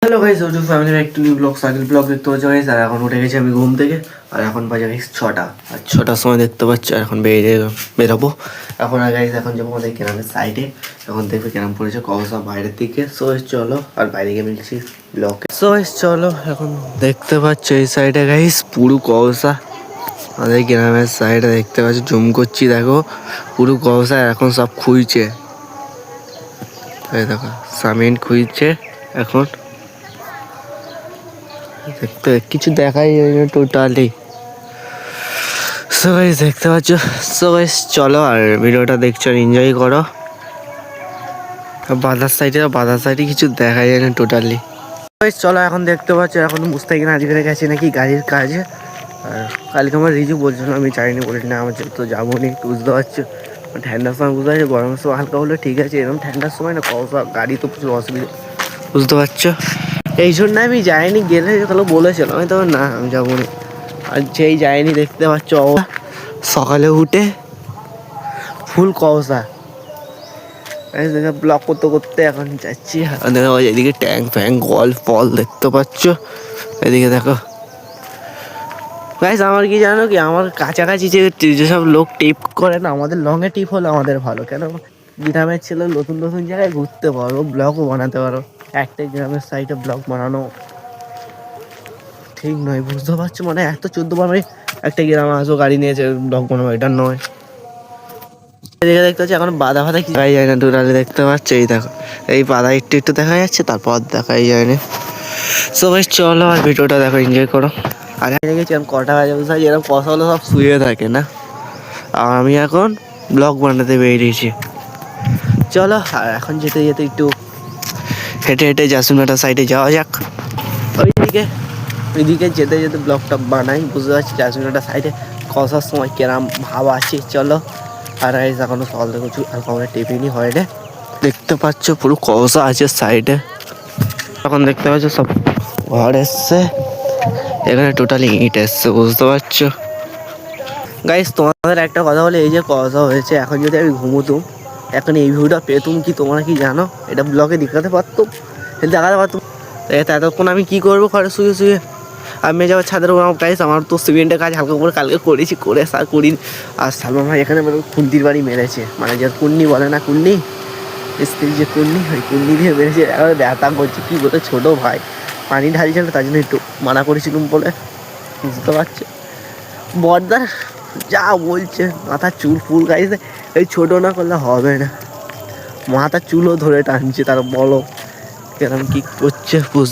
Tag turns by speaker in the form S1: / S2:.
S1: Hello guys, YouTube ফ্যামিলির একটু new blog cycle blog দেখতে পাচ্ছ গাইস। আর এখন উঠে গেছি আমি ঘুম থেকে, আর এখন বাজে গাইস 6টা। আর 6টার সময় দেখতে পাচ্ছ এখন বেরোবো এখন। আর গাইস এখন যাবো আমাদের গ্রামের সাইডে। এখন দেখবে গ্রাম পড়েছে কবসা বাইরের দিকে। সো চলো, আর বাইরে গিয়ে মিলছি ব্লগে। সো চলো, এখন দেখতে পাচ্ছ এই সাইডে গাইস পুরো কবসা। আমাদের গ্রামের সাইডে দেখতে পাচ্ছ, জুম করছি দেখো পুরো কবসা। এখন সব খুঁজছে, এই দেখো সামিন খুঁজছে এখন। দেখতে কিছু দেখাই যায় না টোটালি। সো গাইস দেখতে পাচ্ছ। সো গাইস চলো, আর ভিডিওটা দেখছো আর এনজয় করো। বাজার সাইডে কিছু দেখা যায় না টোটালি। গাইস চলো, এখন দেখতে পাচ্ছ এখন মুস্তাকিন আজকে গেছে নাকি গাড়ির কাজে। আর কালকে আমার রিজু বলছিল, আমি চাইনি বলি না, আমার তো যাবো নি, বুঝতে পারছো। ঠান্ডার সময় বুঝতে পারছো, গরমের সময় হালকা হলে ঠিক আছে, এরকম ঠান্ডার সময় না কওসা গাড়ি তো প্রচুর অসুবিধা, বুঝতে পারছো। এই জন্য আমি যাইনি। গেলে তাহলে বলেছিল, আমি তো না আমি যাবো না। আর যেই যায়নি দেখতে পাচ্ছ সকালে উঠে ফুল কওসা। ব্লক করতে করতে এখন যাচ্ছি। দেখো এদিকে ট্যাঙ্ক ফ্যাঙ্ক কল ফল দেখতে পাচ্ছ, এদিকে দেখো গাইস। আমার কি জানো কি, আমার কাছাকাছি যেসব লোক টিপ করে না, আমাদের লংয়ে টিপ হলে আমাদের ভালো। কেন গ্রামের ছেলে নতুন নতুন জায়গায় ঘুরতে পারো, ব্লগও বানাতে পারো। একটা গ্রামের সাইডে ব্লগ বানানো ঠিক নয়, বুঝতে পারছো। মানে এত 14 বার আমি একটা গ্রামে আসবো গাড়ি নিয়েছে ব্লগ বানাবো, এটা নয়। এদিকে দেখতে পাচ্ছি এখন বাধা ফাধা কি দেখাই যায় না টোটালি, দেখতে পাচ্ছ এই দেখো এই বাধা একটু একটু দেখা যাচ্ছে, তারপর দেখাই যায় না। সবাই চলো আর ভিডিওটা দেখো, এনজয় করো। আর দেখেছি এখন কটা বাজে বুঝতে পারছি, এরকম কথা হলো সব শুয়ে থাকে না, আর আমি এখন ব্লগ বানাতে বেরিয়েছি। চলো, আর এখন যেতে যেতে একটু হেঁটে হেঁটে জাসুনঘাটা সাইডে যাওয়া যাক। ওইদিকে যেতে যেতে ব্লগটা বানাই, বুঝতে পারছি জাসুনঘাটা সাইডে কষার সময় কেরাম ভাব আছে। চলো, আর এখনো সকাল থেকে কিছু হালকা করে টিফিনই হয় রে। দেখতে পাচ্ছ পুরো কষা আছে সাইডে। এখন দেখতে পাচ্ছ সব ঘর এসছে, এখানে টোটালি ইট এসছে, বুঝতে পারছো গাইস। তোমাদের একটা কথা বলে, এই যে কষা হয়েছে, এখন যদি আমি ঘুমোতুম, এখন এই ভিউটা পেতুম কি তোমরা কি জানো? এটা ব্লগে দেখাতে পারতুম, দেখাতে পারতুম। এতক্ষণ আমি কি করবো ঘরে শুয়ে শুয়ে? আমি যাবো ছাদের উপর। গাইস আমার তো সিমেন্টের কাজ হালকা করে কালকে করেছি, করে আর করিনি। আর সালমান ভাই এখানে খুন্তির বাড়ি মেরেছে, মানে যে কুন্নি বলে না, কুন্নি স্ত্রী যে কুন্নি, ওই কুন্নি দিয়ে মেরেছে। এবার ব্যথা করছে, কি বলতে ছোটো ভাই পানি ঢালছিল, তার জন্য একটু মানা করেছিলাম বলে, বুঝতে পারছো। বর্দার যা বলছে, মাথার চুল ফুল গাইছে, এই ছোটো না করলে হবে না। মাথার চুলও ধরে টানছে, তার বলো কেরম কি করছে বুঝ